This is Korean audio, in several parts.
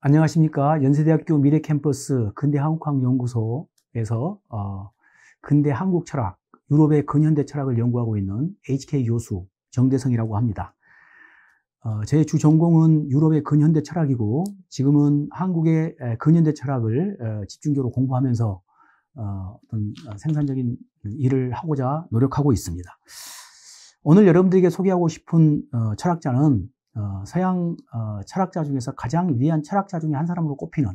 안녕하십니까. 연세대학교 미래캠퍼스 근대한국학연구소에서 근대 한국 철학, 유럽의 근현대 철학을 연구하고 있는 HK 교수 정대성이라고 합니다. 제 주 전공은 유럽의 근현대 철학이고 지금은 한국의 근현대 철학을 집중적으로 공부하면서 어떤 생산적인 일을 하고자 노력하고 있습니다. 오늘 여러분들에게 소개하고 싶은 철학자는 서양 철학자 중에서 가장 위대한 철학자 중에 한 사람으로 꼽히는,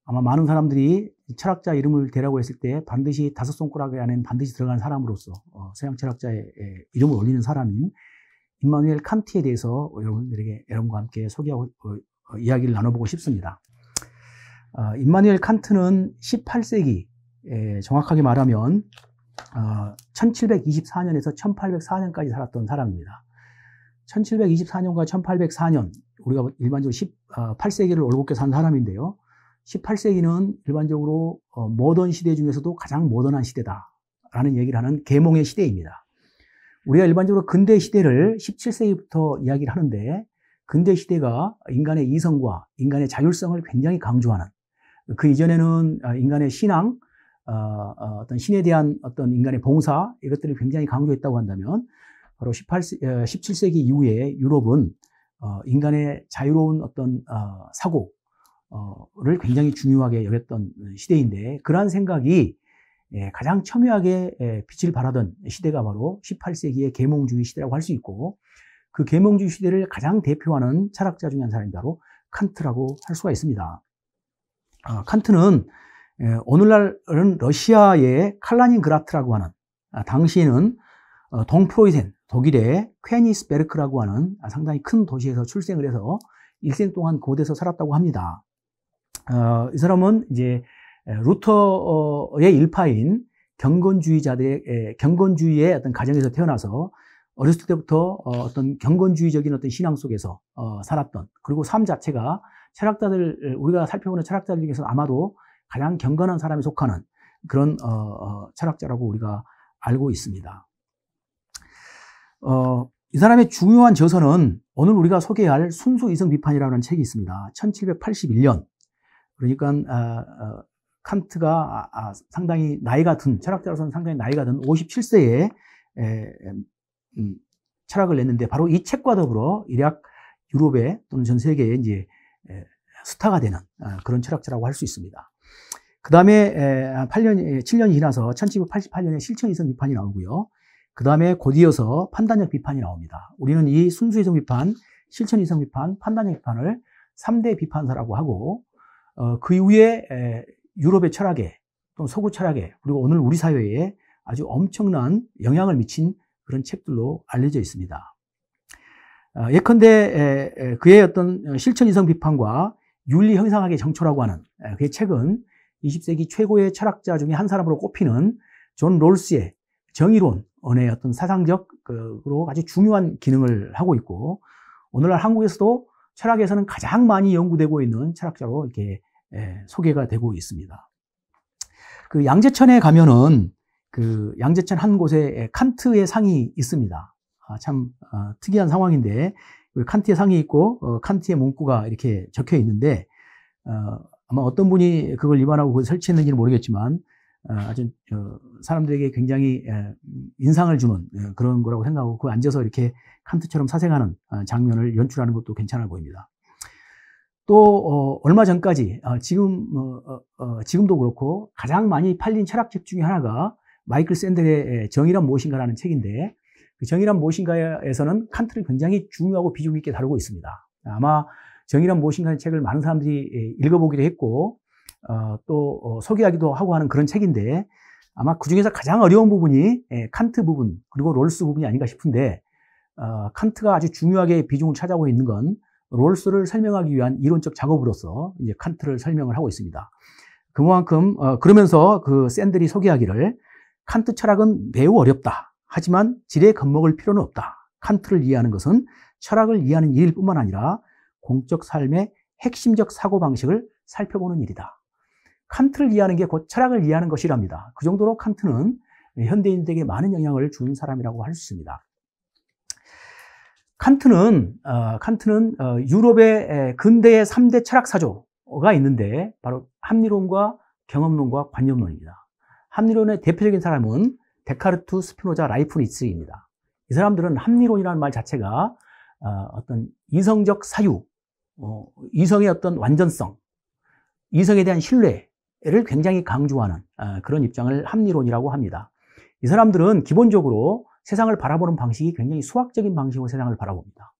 아마 많은 사람들이 철학자 이름을 대라고 했을 때 반드시 5손가락에 안에 반드시 들어가는 사람으로서 서양 철학자의 이름을 올리는 사람인 임마누엘 칸트에 대해서 여러분과 함께 소개하고 이야기를 나눠보고 싶습니다. 임마누엘 칸트는 18세기, 정확하게 말하면 1724년에서 1804년까지 살았던 사람입니다. 1724년과 1804년, 우리가 일반적으로 18세기를 올곧게 산 사람인데요. 18세기는 일반적으로 모던 시대 중에서도 가장 모던한 시대다라는 얘기를 하는 계몽의 시대입니다. 우리가 일반적으로 근대 시대를 17세기부터 이야기를 하는데, 근대 시대가 인간의 이성과 인간의 자율성을 굉장히 강조하는, 그 이전에는 인간의 신앙, 어떤 신에 대한 어떤 인간의 봉사, 이것들을 굉장히 강조했다고 한다면, 바로 17세기 이후에 유럽은 인간의 자유로운 어떤 사고를 굉장히 중요하게 여겼던 시대인데, 그러한 생각이 가장 첨예하게 빛을 발하던 시대가 바로 18세기의 계몽주의 시대라고 할 수 있고, 그 계몽주의 시대를 가장 대표하는 철학자 중에 한 사람이 바로 칸트라고 할 수가 있습니다. 칸트는 오늘날은 러시아의 칼라닌그라트라고 하는, 당시에는 동프로이센, 독일의 퀘니스베르크라고 하는 상당히 큰 도시에서 출생을 해서 일생 동안 고대에서 살았다고 합니다. 이 사람은 이제 루터의 일파인 경건주의의 어떤 가정에서 태어나서 어렸을 때부터 어떤 경건주의적인 어떤 신앙 속에서 살았던, 그리고 삶 자체가 철학자들, 우리가 살펴보는 철학자들 중에서 아마도 가장 경건한 사람에 속하는 그런 철학자라고 우리가 알고 있습니다. 이 사람의 중요한 저서는 오늘 우리가 소개할 순수 이성 비판이라는 책이 있습니다. 1781년. 그러니까 칸트가 상당히 나이가 든, 철학자로서는 상당히 나이가 든 57세에 철학을 냈는데, 바로 이 책과 더불어 일약 유럽에 또는 전 세계에 이제 스타가 되는 그런 철학자라고 할 수 있습니다. 그 다음에 7년이 지나서 1788년에 실천 이성 비판이 나오고요. 그 다음에 곧이어서 판단력 비판이 나옵니다. 우리는 이 순수 이성 비판, 실천 이성 비판, 판단력 비판을 3대 비판사라고 하고, 그 이후에 유럽의 철학에, 또 서구 철학에, 그리고 오늘 우리 사회에 아주 엄청난 영향을 미친 그런 책들로 알려져 있습니다. 예컨대 그의 어떤 실천 이성 비판과 윤리 형상학의 정초라고 하는 그의 책은 20세기 최고의 철학자 중에 한 사람으로 꼽히는 존 롤스의 정의론의 어떤 사상적으로 아주 중요한 기능을 하고 있고, 오늘날 한국에서도 철학에서는 가장 많이 연구되고 있는 철학자로 이렇게 소개가 되고 있습니다. 그 양재천에 가면은 그 양재천 한 곳에 칸트의 상이 있습니다. 참 특이한 상황인데, 칸트의 상이 있고 칸트의 문구가 이렇게 적혀 있는데, 아마 어떤 분이 그걸 입안하고 그걸 설치했는지는 모르겠지만 아주 사람들에게 굉장히 인상을 주는 그런 거라고 생각하고, 그 앉아서 이렇게 칸트처럼 사색하는 장면을 연출하는 것도 괜찮아 보입니다. 또 얼마 전까지 지금도 그렇고 가장 많이 팔린 철학책 중에 하나가 마이클 샌델의 정의란 무엇인가라는 책인데, 그 정의란 무엇인가에서는 칸트를 굉장히 중요하고 비중 있게 다루고 있습니다. 아마 정의란 무엇인가라는 책을 많은 사람들이 읽어보기도 했고 또 소개하기도 하고 하는 그런 책인데, 아마 그 중에서 가장 어려운 부분이 칸트 부분, 그리고 롤스 부분이 아닌가 싶은데, 칸트가 아주 중요하게 비중을 차지하고 있는 건 롤스를 설명하기 위한 이론적 작업으로서 이제 칸트를 설명을 하고 있습니다. 그만큼 그러면서 그 샌들이 소개하기를, 칸트 철학은 매우 어렵다. 하지만 지레 겁먹을 필요는 없다. 칸트를 이해하는 것은 철학을 이해하는 일일 뿐만 아니라 공적 삶의 핵심적 사고방식을 살펴보는 일이다. 칸트를 이해하는 게 곧 철학을 이해하는 것이랍니다. 그 정도로 칸트는 현대인들에게 많은 영향을 준 사람이라고 할 수 있습니다. 칸트는 유럽의 근대의 3대 철학사조가 있는데 바로 합리론과 경험론과 관념론입니다. 합리론의 대표적인 사람은 데카르트, 스피노자, 라이프니츠입니다. 이 사람들은 합리론이라는 말 자체가 어떤 이성적 사유, 이성의 어떤 완전성, 이성에 대한 신뢰를 굉장히 강조하는 그런 입장을 합리론이라고 합니다. 이 사람들은 기본적으로 세상을 바라보는 방식이 굉장히 수학적인 방식으로 세상을 바라봅니다.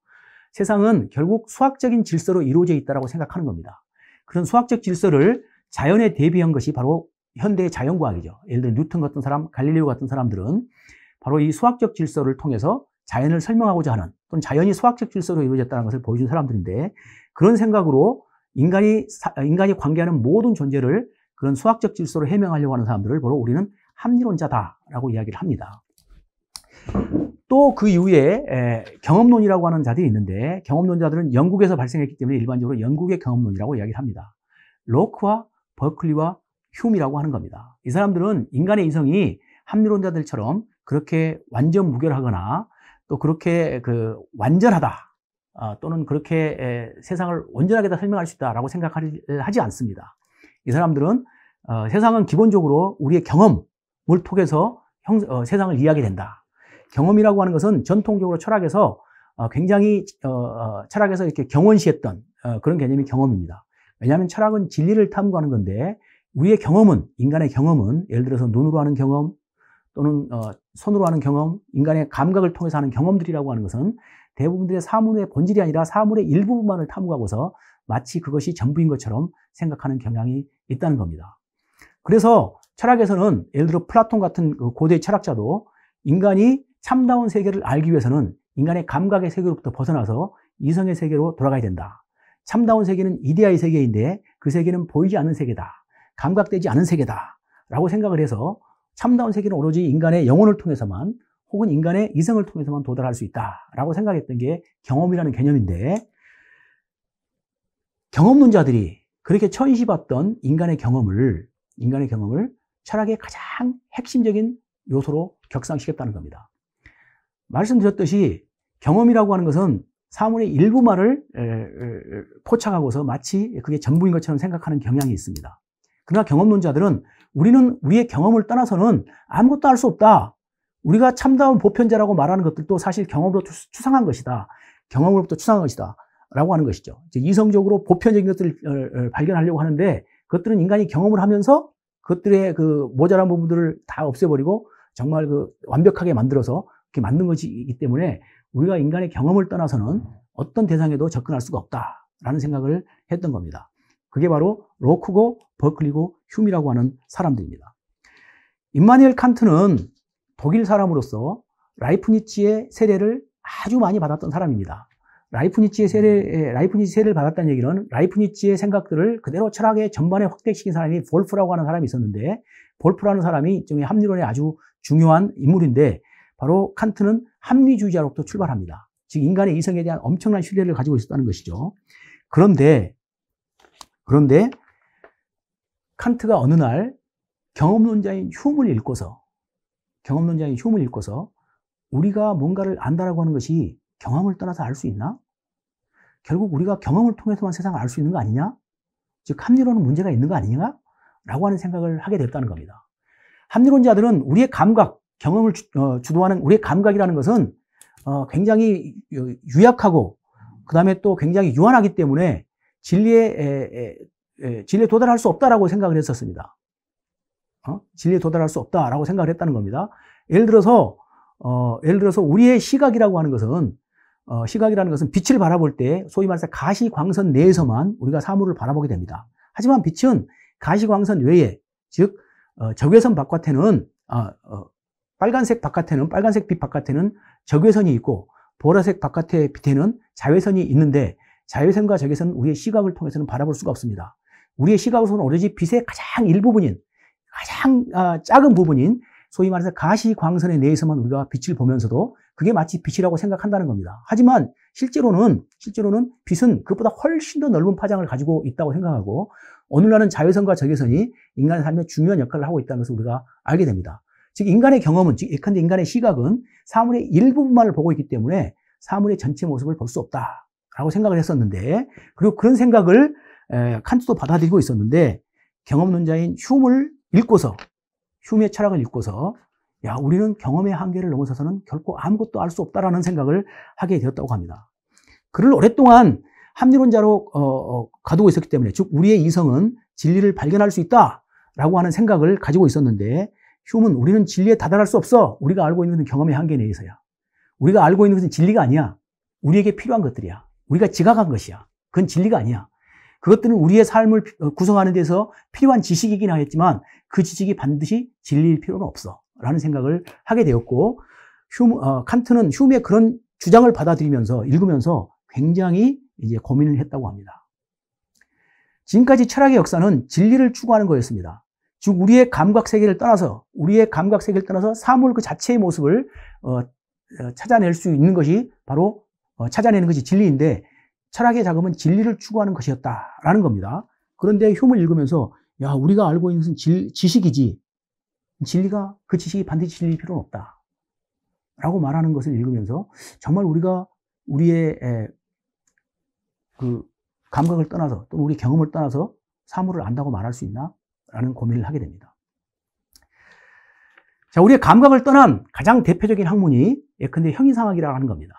세상은 결국 수학적인 질서로 이루어져 있다고 생각하는 겁니다. 그런 수학적 질서를 자연에 대비한 것이 바로 현대의 자연과학이죠. 예를 들어 뉴턴 같은 사람, 갈릴레오 같은 사람들은 바로 이 수학적 질서를 통해서 자연을 설명하고자 하는, 또는 자연이 수학적 질서로 이루어졌다는 것을 보여준 사람들인데, 그런 생각으로 인간이 관계하는 모든 존재를 그런 수학적 질서로 해명하려고 하는 사람들을 바로 우리는 합리론자다라고 이야기를 합니다. 또 그 이후에 경험론이라고 하는 자들이 있는데, 경험론자들은 영국에서 발생했기 때문에 일반적으로 영국의 경험론이라고 이야기를 합니다. 로크와 버클리와 휴미라고 하는 겁니다. 이 사람들은 인간의 이성이 합리론자들처럼 그렇게 완전 무결하거나 또 그렇게 완전하다, 또는 그렇게 세상을 온전하게 다 설명할 수 있다라고 생각하지 않습니다. 이 사람들은 세상은 기본적으로 우리의 경험을 통해서 세상을 이해하게 된다. 경험이라고 하는 것은 전통적으로 철학에서 굉장히 철학에서 이렇게 경원시했던 그런 개념이 경험입니다. 왜냐하면 철학은 진리를 탐구하는 건데, 우리의 경험은, 인간의 경험은 예를 들어서 눈으로 하는 경험 또는 손으로 하는 경험, 인간의 감각을 통해서 하는 경험들이라고 하는 것은 대부분들의 사물의 본질이 아니라 사물의 일부분만을 탐구하고서 마치 그것이 전부인 것처럼 생각하는 경향이 있다는 겁니다. 그래서 철학에서는 예를 들어 플라톤 같은 고대 철학자도 인간이 참다운 세계를 알기 위해서는 인간의 감각의 세계로부터 벗어나서 이성의 세계로 돌아가야 된다. 참다운 세계는 이데아의 세계인데 그 세계는 보이지 않는 세계다. 감각되지 않은 세계다. 라고 생각을 해서 참다운 세계는 오로지 인간의 영혼을 통해서만, 혹은 인간의 이성을 통해서만 도달할 수 있다라고 생각했던 게 경험이라는 개념인데, 경험론자들이 그렇게 천시봤던 인간의 경험을 철학의 가장 핵심적인 요소로 격상시켰다는 겁니다. 말씀드렸듯이 경험이라고 하는 것은 사물의 일부만을 포착하고서 마치 그게 전부인 것처럼 생각하는 경향이 있습니다. 그러나 경험론자들은 우리는 우리의 경험을 떠나서는 아무것도 할 수 없다. 우리가 참다운 보편자라고 말하는 것들도 사실 경험으로부터 추상한 것이다. 경험으로부터 추상한 것이다. 라고 하는 것이죠. 즉 이성적으로 보편적인 것들을 발견하려고 하는데, 그것들은 인간이 경험을 하면서 그것들의 그 모자란 부분들을 다 없애버리고 정말 완벽하게 만들어서 이렇게 만든 것이기 때문에 우리가 인간의 경험을 떠나서는 어떤 대상에도 접근할 수가 없다라는 생각을 했던 겁니다. 그게 바로 로크고 버클리고 휴미라고 하는 사람들입니다. 임마누엘 칸트는 독일 사람으로서 라이프니츠의 세례를 아주 많이 받았던 사람입니다. 라이프니츠의 세례를 받았다는 얘기는 라이프니츠의 생각들을 그대로 철학의 전반에 확대시킨 사람이 볼프라고 하는 사람이 있었는데, 볼프라는 사람이 일종의 합리론의 아주 중요한 인물인데, 바로 칸트는 합리주의자로부터 출발합니다. 즉 인간의 이성에 대한 엄청난 신뢰를 가지고 있었다는 것이죠. 그런데 칸트가 어느 날 경험론자인 휴무를 읽고서 우리가 뭔가를 안다라고 하는 것이 경험을 떠나서 알 수 있나? 결국 우리가 경험을 통해서만 세상을 알 수 있는 거 아니냐? 즉 합리론은 문제가 있는 거 아니냐? 라고 하는 생각을 하게 됐다는 겁니다. 합리론자들은 우리의 감각, 경험을 주도하는 우리의 감각이라는 것은 굉장히 유약하고 그 다음에 또 굉장히 유한하기 때문에 진리에 도달할 수 없다라고 생각을 했었습니다. 진리에 도달할 수 없다라고 생각을 했다는 겁니다. 예를 들어서 우리의 시각이라고 하는 것은 빛을 바라볼 때 소위 말해서 가시광선 내에서만 우리가 사물을 바라보게 됩니다. 하지만 빛은 가시광선 외에, 즉 적외선 바깥에는 빨간색 빛 바깥에는 적외선이 있고, 보라색 바깥의 빛에는 자외선이 있는데, 자외선과 적외선은 우리의 시각을 통해서는 바라볼 수가 없습니다. 우리의 시각으로서는 오로지 빛의 가장 일부분인, 가장 작은 부분인 소위 말해서 가시광선에 내에서만 우리가 빛을 보면서도 그게 마치 빛이라고 생각한다는 겁니다. 하지만 실제로는 빛은 그것보다 훨씬 더 넓은 파장을 가지고 있다고 생각하고, 오늘날은 자외선과 적외선이 인간의 삶에 중요한 역할을 하고 있다는 것을 우리가 알게 됩니다. 즉 인간의 경험은, 즉 예컨대 인간의 시각은 사물의 일부분만을 보고 있기 때문에 사물의 전체 모습을 볼 수 없다라고 생각을 했었는데, 그리고 그런 생각을 칸트도 받아들이고 있었는데, 경험론자인 흉을 읽고서, 흉의 철학을 읽고서, 야, 우리는 경험의 한계를 넘어서서는 결코 아무것도 알 수 없다라는 생각을 하게 되었다고 합니다. 그를 오랫동안 합리론자로 가두고 있었기 때문에, 즉 우리의 이성은 진리를 발견할 수 있다라고 하는 생각을 가지고 있었는데, 흉은 우리는 진리에 다다를 수 없어. 우리가 알고 있는 것은 경험의 한계 내에서야. 우리가 알고 있는 것은 진리가 아니야. 우리에게 필요한 것들이야. 우리가 지각한 것이야. 그건 진리가 아니야. 그것들은 우리의 삶을 구성하는 데서 필요한 지식이긴 하겠지만 그 지식이 반드시 진리일 필요는 없어 라는 생각을 하게 되었고, 칸트는 흉의 그런 주장을 받아들이면서 읽으면서 굉장히 이제 고민을 했다고 합니다. 지금까지 철학의 역사는 진리를 추구하는 거였습니다. 즉 우리의 감각 세계를 떠나서 사물 그 자체의 모습을 찾아낼 수 있는 것이 바로 찾아내는 것이 진리인데, 철학의 작업은 진리를 추구하는 것이었다라는 겁니다. 그런데 흉을 읽으면서 야, 우리가 알고 있는 것은 지식이지 진리가, 그 지식이 반드시 진리일 필요는 없다 라고 말하는 것을 읽으면서 정말 우리가 우리의 그 감각을 떠나서 또는 우리 경험을 떠나서 사물을 안다고 말할 수 있나? 라는 고민을 하게 됩니다. 자, 우리의 감각을 떠난 가장 대표적인 학문이 예컨대 형이상학이라고 하는 겁니다.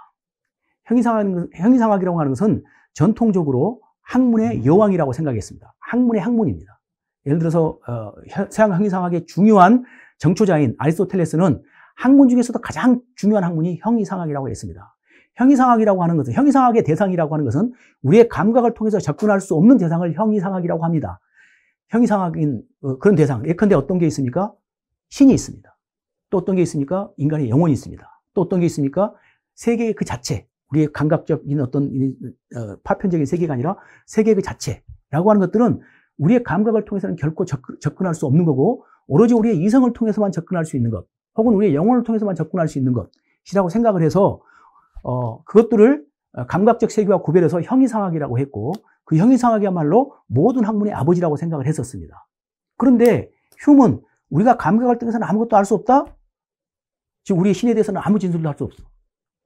형이상학이라고 하는 것은 전통적으로 학문의 여왕이라고 생각했습니다. 학문의 학문입니다. 예를 들어서 서양 형이상학의 중요한 정초자인 아리스토텔레스는 학문 중에서도 가장 중요한 학문이 형이상학이라고 했습니다. 형이상학이라고 하는 것은, 형이상학의 대상이라고 하는 것은 우리의 감각을 통해서 접근할 수 없는 대상을 형이상학이라고 합니다. 형이상학인 그런 대상, 예컨대 어떤 게 있습니까? 신이 있습니다. 또 어떤 게 있습니까? 인간의 영혼이 있습니다. 또 어떤 게 있습니까? 세계의 그 자체, 우리의 감각적인 어떤 파편적인 세계가 아니라 세계의 그 자체라고 하는 것들은 우리의 감각을 통해서는 결코 접근할 수 없는 거고, 오로지 우리의 이성을 통해서만 접근할 수 있는 것, 혹은 우리의 영혼을 통해서만 접근할 수 있는 것이라고 생각을 해서 그것들을 감각적 세계와 구별해서 형이상학이라고 했고, 그 형이상학이야말로 모든 학문의 아버지라고 생각을 했었습니다. 그런데 흉은 우리가 감각을 통해서는 아무것도 알 수 없다? 즉 우리의 신에 대해서는 아무 진술도 할 수 없어.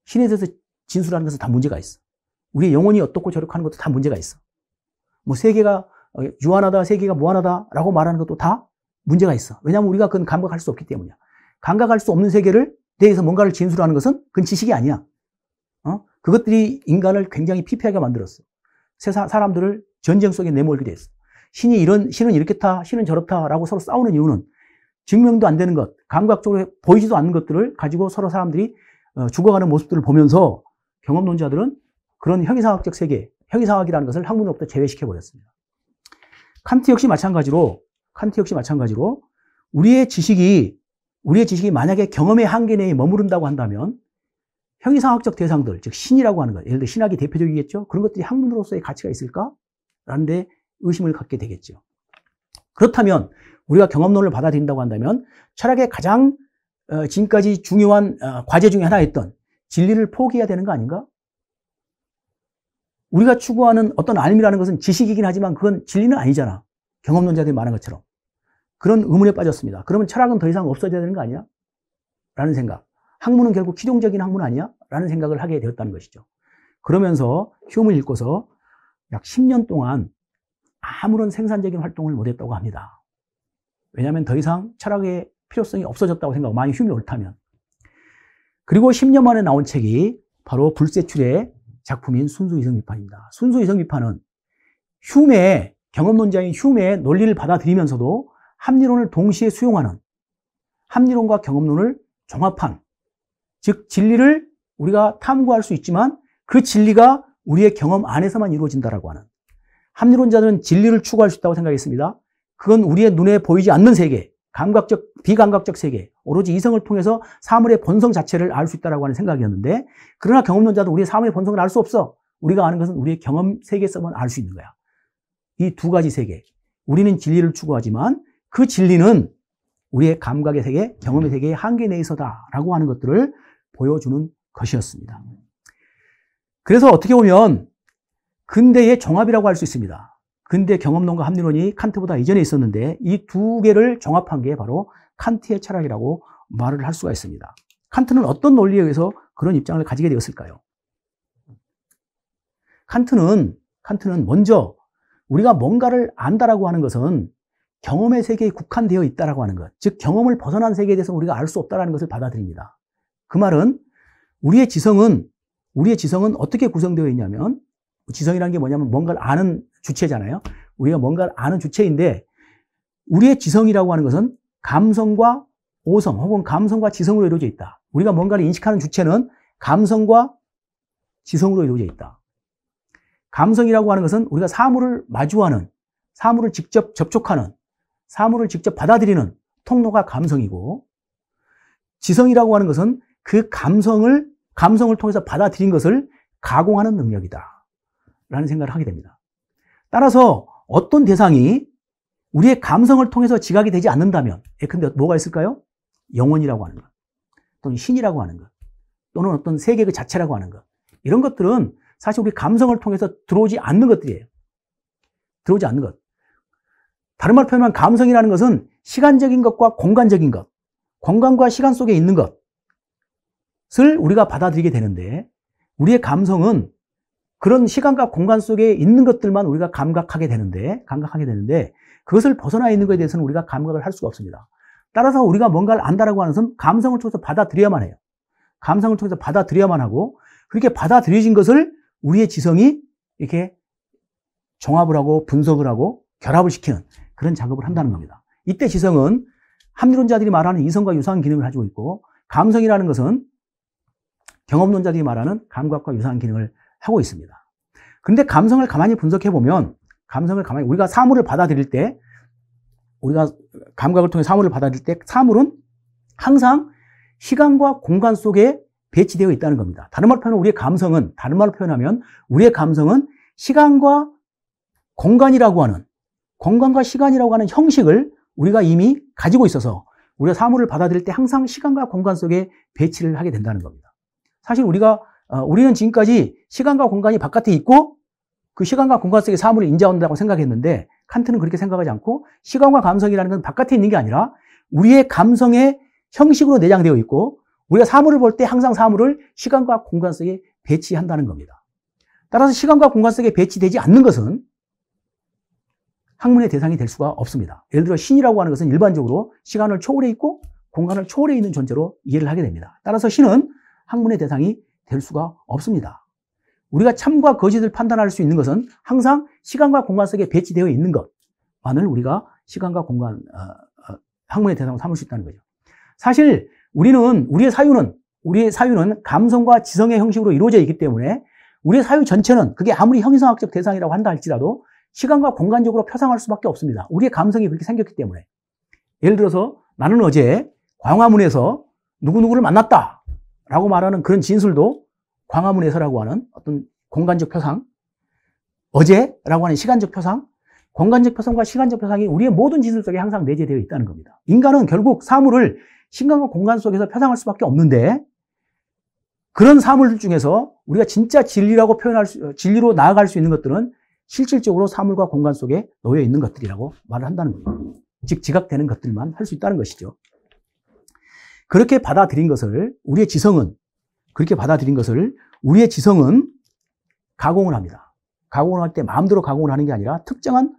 신에 대해서 진술하는 것은 다 문제가 있어. 우리의 영혼이 어떻고 저렇고 하는 것도 다 문제가 있어. 뭐 세계가 유한하다, 세계가 무한하다라고 말하는 것도 다 문제가 있어. 왜냐하면 우리가 그건 감각할 수 없기 때문이야. 감각할 수 없는 세계를 대해서 뭔가를 진술하는 것은 그건 지식이 아니야. 그것들이 인간을 굉장히 피폐하게 만들었어. 사람들을 전쟁 속에 내몰게 됐어. 신은 이렇겠다, 신은 저렇다라고 서로 싸우는 이유는 증명도 안 되는 것, 감각적으로 보이지도 않는 것들을 가지고 서로 사람들이 죽어가는 모습들을 보면서 경험론자들은 그런 형이상학적 세계, 형이상학이라는 것을 학문으로부터 제외시켜버렸습니다. 칸트 역시 마찬가지로 우리의 지식이 만약에 경험의 한계 내에 머무른다고 한다면 형이상학적 대상들, 즉 신이라고 하는 것, 예를 들어 신학이 대표적이겠죠. 그런 것들이 학문으로서의 가치가 있을까? 라는 데 의심을 갖게 되겠죠. 그렇다면 우리가 경험론을 받아들인다고 한다면 철학의 가장 지금까지 중요한 과제 중에 하나였던 진리를 포기해야 되는 거 아닌가? 우리가 추구하는 어떤 알미라는 것은 지식이긴 하지만 그건 진리는 아니잖아. 경험론자들이 말한 것처럼. 그런 의문에 빠졌습니다. 그러면 철학은 더 이상 없어져야 되는 거 아니야? 라는 생각. 학문은 결국 기종적인 학문 아니야? 라는 생각을 하게 되었다는 것이죠. 그러면서 흉을 읽고서 약 10년 동안 아무런 생산적인 활동을 못했다고 합니다. 왜냐하면 더 이상 철학의 필요성이 없어졌다고 생각하고, 만약 흉이 옳다면. 그리고 10년 만에 나온 책이 바로 불세출의 작품인 순수이성비판입니다. 순수이성비판은 경험론자인 흉의 논리를 받아들이면서도 합리론을 동시에 수용하는, 합리론과 경험론을 종합한, 즉 진리를 우리가 탐구할 수 있지만 그 진리가 우리의 경험 안에서만 이루어진다라고 하는, 합리론자들은 진리를 추구할 수 있다고 생각했습니다. 그건 우리의 눈에 보이지 않는 세계, 감각적, 비감각적 세계, 오로지 이성을 통해서 사물의 본성 자체를 알 수 있다고 하는 생각이었는데, 그러나 경험론자도 우리의 사물의 본성을 알 수 없어. 우리가 아는 것은 우리의 경험 세계에서만 알 수 있는 거야. 이 두 가지 세계, 우리는 진리를 추구하지만 그 진리는 우리의 감각의 세계, 경험의 세계의 한계 내에서다라고 하는 것들을 보여주는 것이었습니다. 그래서 어떻게 보면 근대의 종합이라고 할 수 있습니다. 근대 경험론과 합리론이 칸트보다 이전에 있었는데 이 두 개를 종합한 게 바로 칸트의 철학이라고 말을 할 수가 있습니다. 칸트는 어떤 논리에 의해서 그런 입장을 가지게 되었을까요? 칸트는 먼저 우리가 뭔가를 안다라고 하는 것은 경험의 세계에 국한되어 있다라고 하는 것, 즉 경험을 벗어난 세계에 대해서는 우리가 알 수 없다라는 것을 받아들입니다. 그 말은 우리의 지성은 어떻게 구성되어 있냐면, 지성이라는 게 뭐냐면 뭔가를 아는 주체잖아요. 우리가 뭔가를 아는 주체인데, 우리의 지성이라고 하는 것은 감성과 오성 혹은 감성과 지성으로 이루어져 있다. 우리가 뭔가를 인식하는 주체는 감성과 지성으로 이루어져 있다. 감성이라고 하는 것은 우리가 사물을 마주하는, 사물을 직접 접촉하는, 사물을 직접 받아들이는 통로가 감성이고, 지성이라고 하는 것은 그 감성을 통해서 받아들인 것을 가공하는 능력이다 라는 생각을 하게 됩니다. 따라서 어떤 대상이 우리의 감성을 통해서 지각이 되지 않는다면, 근데 뭐가 있을까요? 영혼이라고 하는 것, 또는 신이라고 하는 것, 또는 어떤 세계 그 자체라고 하는 것, 이런 것들은 사실 우리 감성을 통해서 들어오지 않는 것들이에요. 들어오지 않는 것. 다른 말로 표현하면 감성이라는 것은 시간적인 것과 공간적인 것, 공간과 시간 속에 있는 것을 우리가 받아들이게 되는데, 우리의 감성은 그런 시간과 공간 속에 있는 것들만 우리가 감각하게 되는데 그것을 벗어나 있는 것에 대해서는 우리가 감각을 할 수가 없습니다. 따라서 우리가 뭔가를 안다라고 하는 것은 감성을 통해서 받아들여야만 해요. 감성을 통해서 받아들여야만 하고, 그렇게 받아들여진 것을 우리의 지성이 이렇게 종합을 하고 분석을 하고 결합을 시키는 그런 작업을 한다는 겁니다. 이때 지성은 합리론자들이 말하는 이성과 유사한 기능을 가지고 있고, 감성이라는 것은 경험론자들이 말하는 감각과 유사한 기능을 하고 있습니다. 그런데 감성을 가만히 분석해 보면, 우리가 사물을 받아들일 때, 우리가 감각을 통해 사물을 받아들일 때 사물은 항상 시간과 공간 속에 배치되어 있다는 겁니다. 다른 말로 표현하면 우리의 감성은 시간과 공간이라고 하는, 공간과 시간이라고 하는 형식을 우리가 이미 가지고 있어서 우리가 사물을 받아들일 때 항상 시간과 공간 속에 배치를 하게 된다는 겁니다. 사실 우리는 지금까지 시간과 공간이 바깥에 있고 그 시간과 공간 속에 사물을 인지한다고 생각했는데, 칸트는 그렇게 생각하지 않고 시간과 감성이라는 건 바깥에 있는 게 아니라 우리의 감성의 형식으로 내장되어 있고, 우리가 사물을 볼 때 항상 사물을 시간과 공간 속에 배치한다는 겁니다. 따라서 시간과 공간 속에 배치되지 않는 것은 학문의 대상이 될 수가 없습니다. 예를 들어 신이라고 하는 것은 일반적으로 시간을 초월해 있고 공간을 초월해 있는 존재로 이해를 하게 됩니다. 따라서 신은 학문의 대상이 될 수가 없습니다. 우리가 참과 거짓을 판단할 수 있는 것은 항상 시간과 공간 속에 배치되어 있는 것만을 우리가 시간과 공간, 학문의 대상으로 삼을 수 있다는 거죠. 사실 우리의 사유는 감성과 지성의 형식으로 이루어져 있기 때문에 우리의 사유 전체는 그게 아무리 형이성학적 대상이라고 한다 할지라도 시간과 공간적으로 표상할 수밖에 없습니다. 우리의 감성이 그렇게 생겼기 때문에. 예를 들어서 나는 어제 광화문에서 누구누구를 만났다 라고 말하는 그런 진술도 광화문에서라고 하는 어떤 공간적 표상, 어제라고 하는 시간적 표상, 공간적 표상과 시간적 표상이 우리의 모든 진술 속에 항상 내재되어 있다는 겁니다. 인간은 결국 사물을 시간과 공간 속에서 표상할 수밖에 없는데, 그런 사물들 중에서 우리가 진짜 진리로 나아갈 수 있는 것들은 실질적으로 사물과 공간 속에 놓여 있는 것들이라고 말을 한다는 겁니다. 즉 지각되는 것들만 할 수 있다는 것이죠. 그렇게 받아들인 것을 우리의 지성은 가공을 합니다. 가공을 할 때 마음대로 가공을 하는 게 아니라 특정한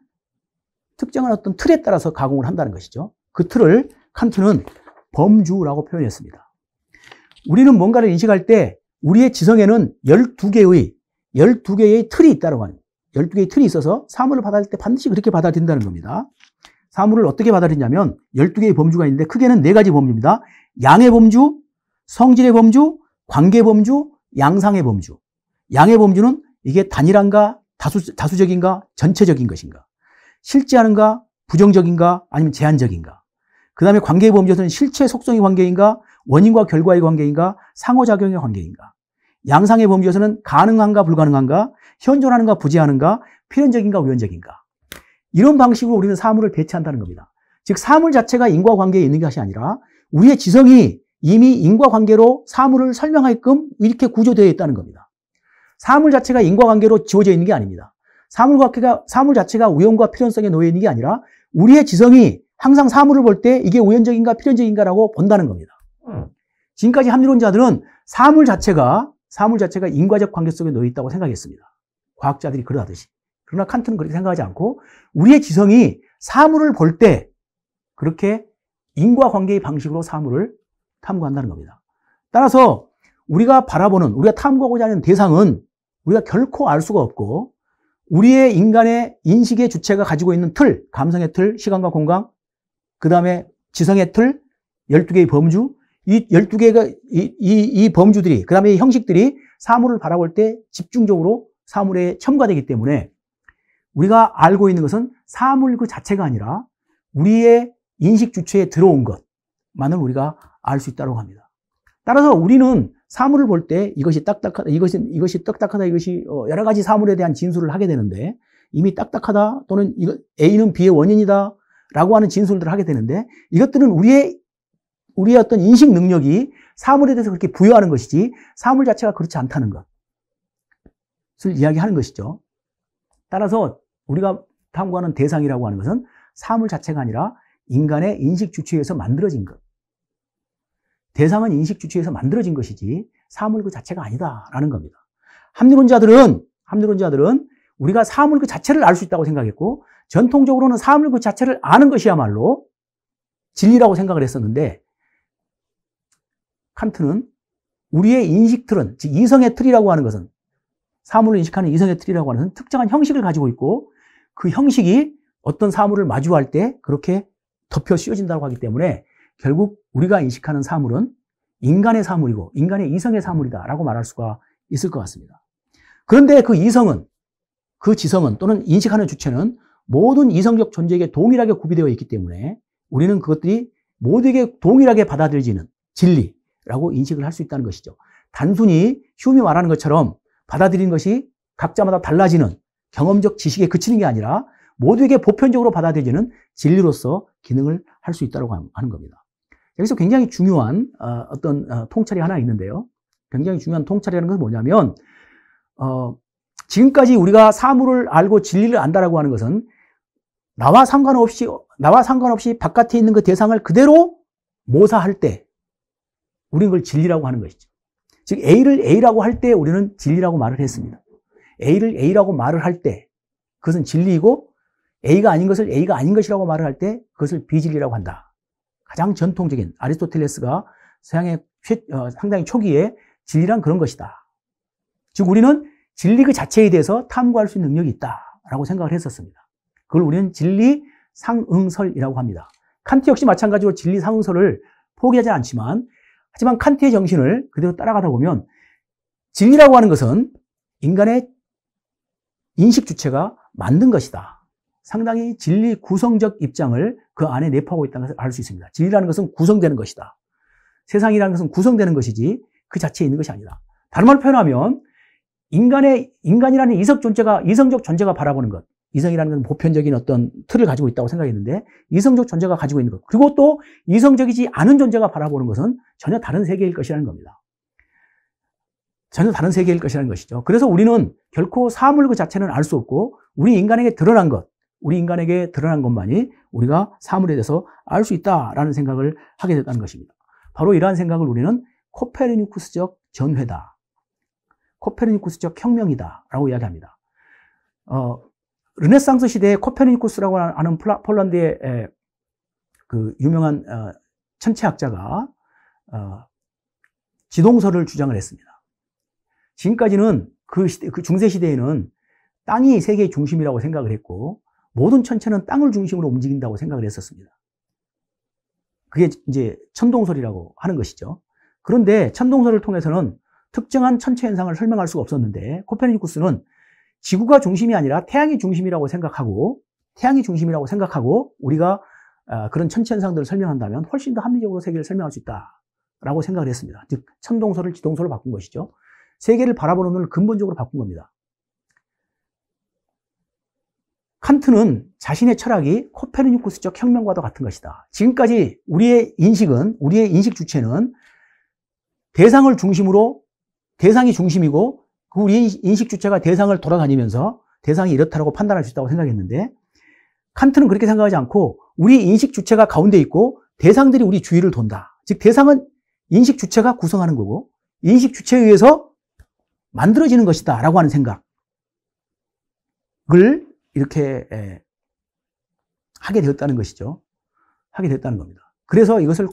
어떤 틀에 따라서 가공을 한다는 것이죠. 그 틀을 칸트는 범주라고 표현했습니다. 우리는 뭔가를 인식할 때 우리의 지성에는 12개의 틀이 있다고 합니다. 12개의 틀이 있어서 사물을 받아들일 때 반드시 그렇게 받아들인다는 겁니다. 사물을 어떻게 받아들이냐면 12개의 범주가 있는데 크게는 4가지 범주입니다. 양의 범주, 성질의 범주, 관계 범주, 양상의 범주. 양의 범주는 이게 단일한가, 다수적인가, 전체적인 것인가, 실제하는가, 부정적인가, 아니면 제한적인가. 그 다음에 관계의 범주에서는 실체 속성의 관계인가, 원인과 결과의 관계인가, 상호작용의 관계인가. 양상의 범주에서는 가능한가, 불가능한가, 현존하는가, 부재하는가, 필연적인가, 우연적인가. 이런 방식으로 우리는 사물을 배치한다는 겁니다. 즉 사물 자체가 인과관계에 있는 것이 아니라 우리의 지성이 이미 인과관계로 사물을 설명하게끔 이렇게 구조되어 있다는 겁니다. 사물 자체가 인과관계로 지어져 있는 게 아닙니다. 사물 자체가 우연과 필연성에 놓여 있는 게 아니라 우리의 지성이 항상 사물을 볼 때 이게 우연적인가 필연적인가라고 본다는 겁니다. 지금까지 합리론자들은 사물 자체가 인과적 관계 속에 놓여 있다고 생각했습니다. 과학자들이 그러하듯이. 그러나 칸트는 그렇게 생각하지 않고 우리의 지성이 사물을 볼 때 그렇게 인과관계의 방식으로 사물을 탐구한다는 겁니다. 따라서 우리가 바라보는, 우리가 탐구하고자 하는 대상은 우리가 결코 알 수가 없고 우리의 인간의 인식의 주체가 가지고 있는 틀, 감성의 틀, 시간과 공간, 그 다음에 지성의 틀, 12개의 범주, 이 12개가, 이 범주들이, 그 다음에 이 형식들이 사물을 바라볼 때 집중적으로 사물에 첨가되기 때문에 우리가 알고 있는 것은 사물 그 자체가 아니라 우리의 인식 주체에 들어온 것만을 우리가 알 수 있다고 합니다. 따라서 우리는 사물을 볼 때 이것이 딱딱하다, 이것이 딱딱하다, 이것이 여러 가지 사물에 대한 진술을 하게 되는데 이미 딱딱하다 또는 A는 B의 원인이다 라고 하는 진술들을 하게 되는데 이것들은 우리의 어떤 인식 능력이 사물에 대해서 그렇게 부여하는 것이지 사물 자체가 그렇지 않다는 것을 이야기하는 것이죠. 따라서 우리가 탐구하는 대상이라고 하는 것은 사물 자체가 아니라 인간의 인식 주체에서 만들어진 것. 대상은 인식 주체에서 만들어진 것이지 사물 그 자체가 아니다라는 겁니다. 합리론자들은 우리가 사물 그 자체를 알 수 있다고 생각했고 전통적으로는 사물 그 자체를 아는 것이야말로 진리라고 생각을 했었는데 칸트는 우리의 인식 틀은, 즉 이성의 틀이라고 하는 것은 사물을 인식하는 이성의 틀이라고 하는 것은 특정한 형식을 가지고 있고 그 형식이 어떤 사물을 마주할 때 그렇게 덮여 씌워진다고 하기 때문에 결국 우리가 인식하는 사물은 인간의 사물이고 인간의 이성의 사물이다라고 말할 수가 있을 것 같습니다. 그런데 그 이성은, 그 지성은 또는 인식하는 주체는 모든 이성적 존재에게 동일하게 구비되어 있기 때문에 우리는 그것들이 모두에게 동일하게 받아들여지는 진리라고 인식을 할 수 있다는 것이죠. 단순히 휴미 말하는 것처럼 받아들이는 것이 각자마다 달라지는 경험적 지식에 그치는 게 아니라 모두에게 보편적으로 받아들여지는 진리로서 기능을 할 수 있다고 하는 겁니다. 여기서 굉장히 중요한 어떤 통찰이 하나 있는데요. 굉장히 중요한 통찰이라는 것은 뭐냐면 지금까지 우리가 사물을 알고 진리를 안다라고 하는 것은 나와 상관없이 바깥에 있는 그 대상을 그대로 모사할 때 우리는 그걸 진리라고 하는 것이죠. 즉 A를 A라고 할 때 우리는 진리라고 말을 했습니다. A를 A라고 말을 할 때 그것은 진리이고 A가 아닌 것을 A가 아닌 것이라고 말을 할 때 그것을 비진리라고 한다. 가장 전통적인 아리스토텔레스가 서양의 상당히 초기에 진리란 그런 것이다. 즉 우리는 진리 그 자체에 대해서 탐구할 수 있는 능력이 있다라고 생각을 했었습니다. 그걸 우리는 진리 상응설이라고 합니다. 칸트 역시 마찬가지로 진리 상응설을 포기하지 않지만 하지만 칸트의 정신을 그대로 따라가다 보면 진리라고 하는 것은 인간의 인식 주체가 만든 것이다. 상당히 진리 구성적 입장을 그 안에 내포하고 있다는 것을 알 수 있습니다. 진리라는 것은 구성되는 것이다. 세상이라는 것은 구성되는 것이지 그 자체에 있는 것이 아니다. 다른 말로 표현하면 인간이라는 이성적 존재가 바라보는 것. 이성이라는 것은 보편적인 어떤 틀을 가지고 있다고 생각했는데 이성적 존재가 가지고 있는 것. 그리고 또 이성적이지 않은 존재가 바라보는 것은 전혀 다른 세계일 것이라는 겁니다. 전혀 다른 세계일 것이라는 것이죠. 그래서 우리는 결코 사물 그 자체는 알 수 없고 우리 인간에게 드러난 것만이 우리가 사물에 대해서 알 수 있다라는 생각을 하게 됐다는 것입니다. 바로 이러한 생각을 우리는 코페르니쿠스적 전회다. 코페르니쿠스적 혁명이다라고 이야기합니다. 르네상스 시대에 코페르니쿠스라고 하는 폴란드의 그 유명한 천체학자가 지동설을 주장을 했습니다. 지금까지는 그 중세 시대에는 땅이 세계의 중심이라고 생각을 했고 모든 천체는 땅을 중심으로 움직인다고 생각을 했었습니다. 그게 이제 천동설이라고 하는 것이죠. 그런데 천동설을 통해서는 특정한 천체 현상을 설명할 수가 없었는데 코페르니쿠스는 지구가 중심이 아니라 태양이 중심이라고 생각하고 우리가 그런 천체 현상들을 설명한다면 훨씬 더 합리적으로 세계를 설명할 수 있다라고 생각을 했습니다. 즉 천동설을 지동설로 바꾼 것이죠. 세계를 바라보는 눈을 근본적으로 바꾼 겁니다. 칸트는 자신의 철학이 코페르니쿠스적 혁명과도 같은 것이다. 지금까지 우리의 인식 주체는 대상이 중심이고 그 우리의 인식 주체가 대상을 돌아다니면서 대상이 이렇다라고 판단할 수 있다고 생각했는데 칸트는 그렇게 생각하지 않고 우리 인식 주체가 가운데 있고 대상들이 우리 주위를 돈다. 즉 대상은 인식 주체가 구성하는 거고 인식 주체에 의해서 만들어지는 것이다 라고 하는 생각. 이렇게 하게 되었다는 것이죠. 하게 됐다는 겁니다. 그래서 이것을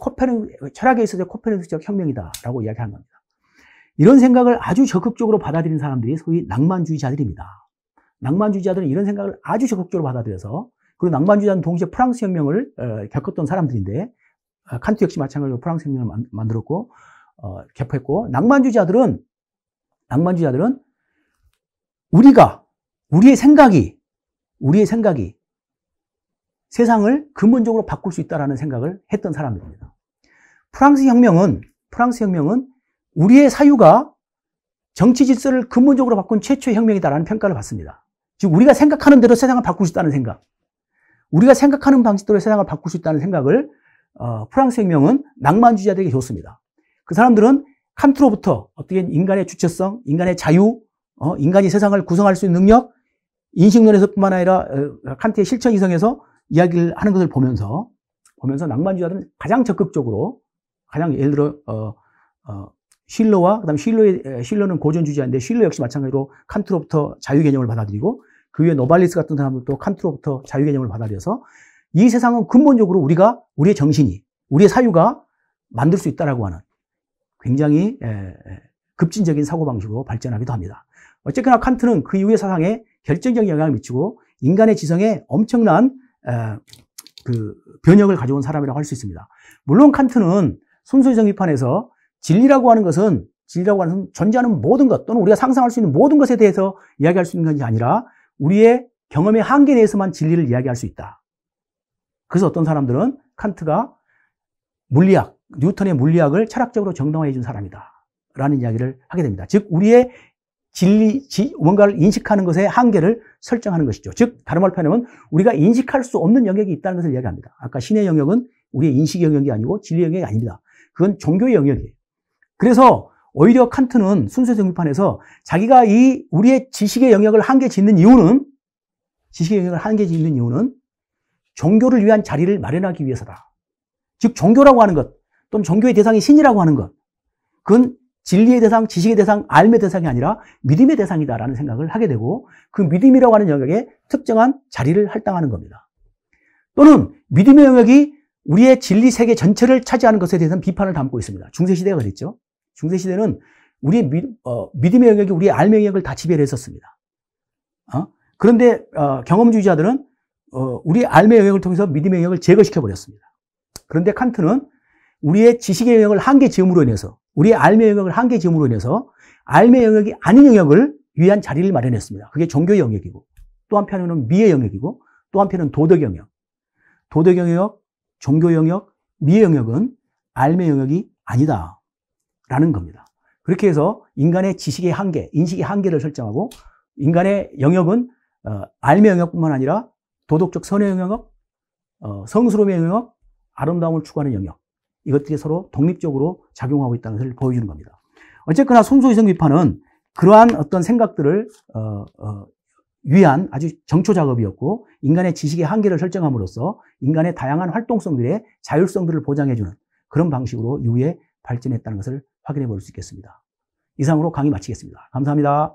철학에 있어서 코페르니쿠스적 혁명이다라고 이야기하는 겁니다. 이런 생각을 아주 적극적으로 받아들인 사람들이 소위 낭만주의자들입니다. 낭만주의자들은 이런 생각을 아주 적극적으로 받아들여서, 그리고 낭만주의자는 동시에 프랑스 혁명을 겪었던 사람들인데, 칸트 역시 마찬가지로 프랑스 혁명을 만들었고 개포했고, 낭만주의자들은 우리의 생각이 세상을 근본적으로 바꿀 수 있다는 생각을 했던 사람들입니다. 프랑스 혁명은 우리의 사유가 정치 질서를 근본적으로 바꾼 최초의 혁명이다라는 평가를 받습니다. 즉, 우리가 생각하는 대로 세상을 바꿀 수 있다는 생각, 우리가 생각하는 방식대로 세상을 바꿀 수 있다는 생각을 프랑스 혁명은 낭만주의자들에게 줬습니다. 그 사람들은 칸트로부터 어떻게 인간의 주체성, 인간의 자유, 인간이 세상을 구성할 수 있는 능력, 인식론에서뿐만 아니라 칸트의 실천 이성에서 이야기를 하는 것을 보면서 낭만주의자들은 가장 적극적으로, 예를 들어 쉴러와, 그다음 쉴러는 고전주의자인데 쉴러 역시 마찬가지로 칸트로부터 자유 개념을 받아들이고, 그 위에 노발리스 같은 사람들도 칸트로부터 자유 개념을 받아들여서 이 세상은 근본적으로 우리의 정신이, 우리의 사유가 만들 수 있다라고 하는 굉장히 급진적인 사고방식으로 발전하기도 합니다. 어쨌거나 칸트는 그 이후의 사상에 결정적인 영향을 미치고 인간의 지성에 엄청난 변혁을 가져온 사람이라고 할 수 있습니다. 물론 칸트는 순수이성 비판에서 진리라고 하는 것은 존재하는 모든 것, 또는 우리가 상상할 수 있는 모든 것에 대해서 이야기할 수 있는 것이 아니라 우리의 경험의 한계 내에서만 진리를 이야기할 수 있다. 그래서 어떤 사람들은 칸트가 뉴턴의 물리학을 철학적으로 정당화해 준 사람이다 라는 이야기를 하게 됩니다. 즉, 우리의 뭔가를 인식하는 것의 한계를 설정하는 것이죠. 즉, 다른 말로 표현하면 우리가 인식할 수 없는 영역이 있다는 것을 이야기합니다. 아까 신의 영역은 우리의 인식 영역이 아니고 진리 영역이 아닙니다. 그건 종교의 영역이에요. 그래서 오히려 칸트는 순수이성 비판에서 자기가 우리의 지식의 영역을 한계 짓는 이유는 종교를 위한 자리를 마련하기 위해서다. 즉, 종교라고 하는 것, 또는 종교의 대상이 신이라고 하는 것, 그건 진리의 대상, 지식의 대상, 알의 대상이 아니라 믿음의 대상이다라는 생각을 하게 되고, 그 믿음이라고 하는 영역에 특정한 자리를 할당하는 겁니다. 또는 믿음의 영역이 우리의 진리 세계 전체를 차지하는 것에 대해서는 비판을 담고 있습니다. 중세시대가 그랬죠. 중세시대는 우리의 믿음의 영역이 우리의 알의 영역을 다 지배를 했었습니다. 그런데 경험주의자들은 우리의 알의 영역을 통해서 믿음의 영역을 제거시켜버렸습니다. 그런데 칸트는 우리의 지식의 영역을 한계 지음으로 인해서, 우리의 알의 영역을 한계 지음으로 인해서 알의 영역이 아닌 영역을 위한 자리를 마련했습니다. 그게 종교의 영역이고, 또 한편으로는 미의 영역이고, 또 한편은 도덕 영역. 도덕 영역, 종교 영역, 미의 영역은 알의 영역이 아니다라는 겁니다. 그렇게 해서 인간의 지식의 한계, 인식의 한계를 설정하고, 인간의 영역은 알의 영역뿐만 아니라 도덕적 선의 영역, 성스러움의 영역, 아름다움을 추구하는 영역, 이것들이 서로 독립적으로 작용하고 있다는 것을 보여주는 겁니다. 어쨌거나 순수이성 비판은 그러한 어떤 생각들을 위한 아주 정초 작업이었고, 인간의 지식의 한계를 설정함으로써 인간의 다양한 활동성들의 자율성들을 보장해주는 그런 방식으로 이후에 발전했다는 것을 확인해 볼 수 있겠습니다. 이상으로 강의 마치겠습니다. 감사합니다.